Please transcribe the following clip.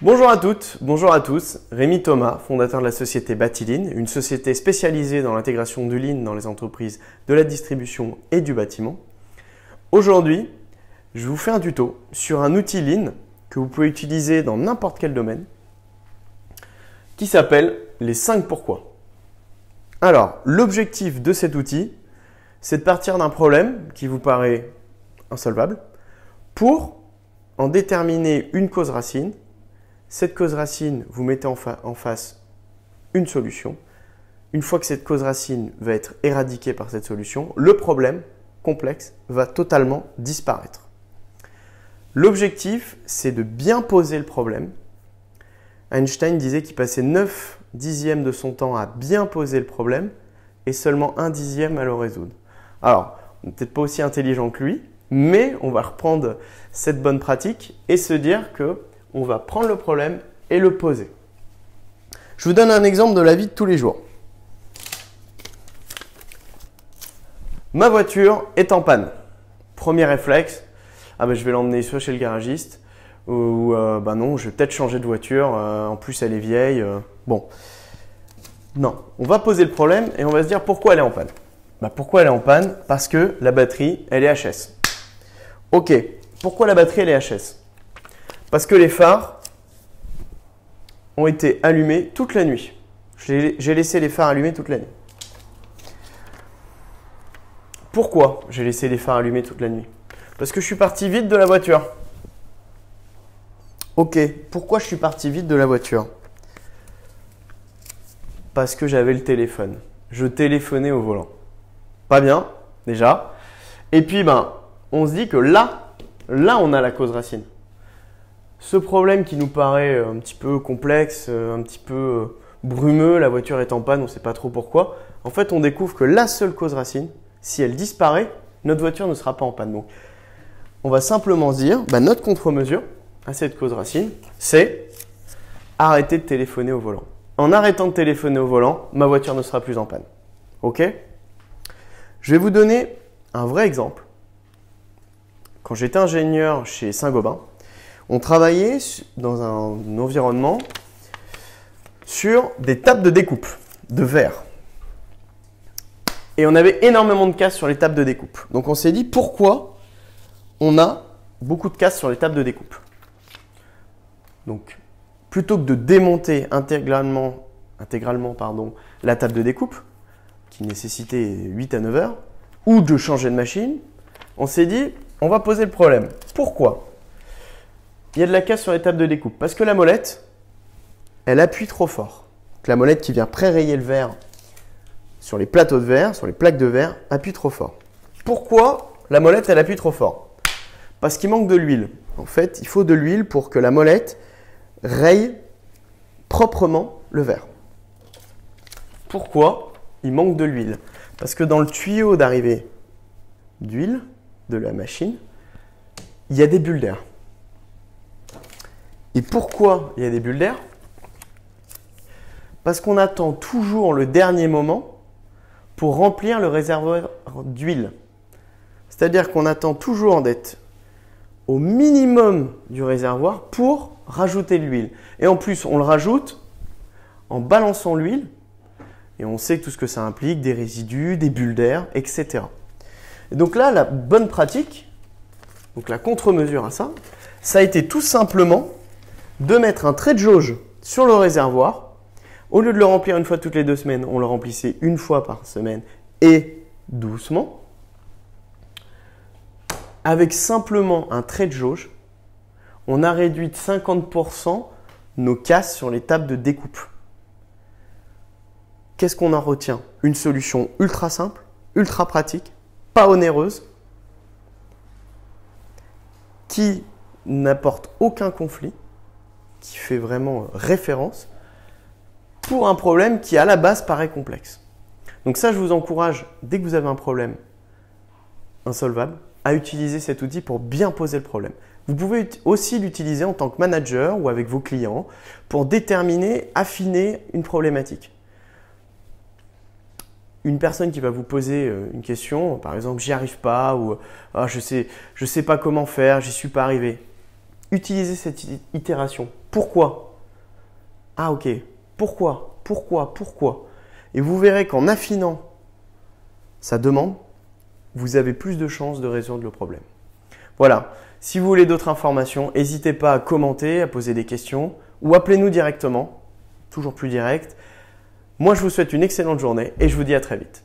Bonjour à toutes, bonjour à tous. Rémi Thomas, fondateur de la société Batiline, une société spécialisée dans l'intégration du Lean dans les entreprises de la distribution et du bâtiment. Aujourd'hui, je vous fais un tuto sur un outil Lean que vous pouvez utiliser dans n'importe quel domaine qui s'appelle les 5 pourquoi. Alors, l'objectif de cet outil, c'est de partir d'un problème qui vous paraît insolvable pour en déterminer une cause racine. Cette cause racine, vous mettez en face une solution. Une fois que cette cause racine va être éradiquée par cette solution, le problème complexe va totalement disparaître. L'objectif, c'est de bien poser le problème. Einstein disait qu'il passait 9/10 de son temps à bien poser le problème et seulement 1/10 à le résoudre. Alors, on n'est peut-être pas aussi intelligent que lui, mais on va reprendre cette bonne pratique et se dire que on va prendre le problème et le poser. Je vous donne un exemple de la vie de tous les jours. Ma voiture est en panne. Premier réflexe, je vais l'emmener soit chez le garagiste ou non, je vais peut-être changer de voiture. En plus, elle est vieille. Non, on va poser le problème et on va se dire pourquoi elle est en panne. Pourquoi elle est en panne? Parce que la batterie, elle est HS. Ok, pourquoi la batterie, elle est HS? Parce que les phares ont été allumés toute la nuit. J'ai laissé les phares allumés toute la nuit. Pourquoi j'ai laissé les phares allumés toute la nuit? Parce que je suis parti vite de la voiture. Ok, pourquoi je suis parti vite de la voiture? Parce que j'avais le téléphone. Je téléphonais au volant. Pas bien, déjà. Et puis, on se dit que là, on a la cause racine. Ce problème qui nous paraît un petit peu complexe, un petit peu brumeux, la voiture est en panne, on ne sait pas trop pourquoi. En fait, on découvre que la seule cause racine, si elle disparaît, notre voiture ne sera pas en panne. Donc, on va simplement se dire, notre contre-mesure à cette cause racine, c'est arrêter de téléphoner au volant. En arrêtant de téléphoner au volant, ma voiture ne sera plus en panne. Ok? Je vais vous donner un vrai exemple. Quand j'étais ingénieur chez Saint-Gobain, on travaillait dans un environnement sur des tables de découpe de verre. Et on avait énormément de casse sur les tables de découpe. Donc on s'est dit pourquoi on a beaucoup de casse sur les tables de découpe. Donc plutôt que de démonter intégralement la table de découpe, qui nécessitait 8 à 9 heures, ou de changer de machine, on s'est dit on va poser le problème. Pourquoi il y a de la casse sur les tables de découpe? Parce que la molette, elle appuie trop fort. Donc, la molette qui vient pré-rayer le verre sur les plateaux de verre, sur les plaques de verre, appuie trop fort. Pourquoi la molette, elle appuie trop fort? Parce qu'il manque de l'huile. En fait, il faut de l'huile pour que la molette raye proprement le verre. Pourquoi il manque de l'huile? Parce que dans le tuyau d'arrivée d'huile de la machine, il y a des bulles d'air. Et pourquoi il y a des bulles d'air? Parce qu'on attend toujours le dernier moment pour remplir le réservoir d'huile. C'est-à-dire qu'on attend toujours d'être au minimum du réservoir pour rajouter de l'huile. Et en plus, on le rajoute en balançant l'huile. Et on sait tout ce que ça implique, des résidus, des bulles d'air, etc. Et donc là, la bonne pratique, donc la contre-mesure à ça, ça a été tout simplement de mettre un trait de jauge sur le réservoir. Au lieu de le remplir une fois toutes les 2 semaines, on le remplissait une fois par semaine et doucement. Avec simplement un trait de jauge, on a réduit de 50% nos casses sur les tables de découpe. Qu'est-ce qu'on en retient? Une solution ultra simple, ultra pratique, pas onéreuse, qui n'apporte aucun conflit, qui fait vraiment référence pour un problème qui à la base paraît complexe. Donc ça, je vous encourage, dès que vous avez un problème insolvable, à utiliser cet outil pour bien poser le problème. Vous pouvez aussi l'utiliser en tant que manager ou avec vos clients pour déterminer, affiner une problématique. Une personne qui va vous poser une question, par exemple, j'y arrive pas ou je sais pas comment faire, j'y suis pas arrivé. Utilisez cette itération pourquoi? Ah ok, pourquoi? Et vous verrez qu'en affinant sa demande, vous avez plus de chances de résoudre le problème. Voilà, si vous voulez d'autres informations, n'hésitez pas à commenter, à poser des questions ou appelez-nous directement, toujours plus direct. Moi, je vous souhaite une excellente journée et je vous dis à très vite.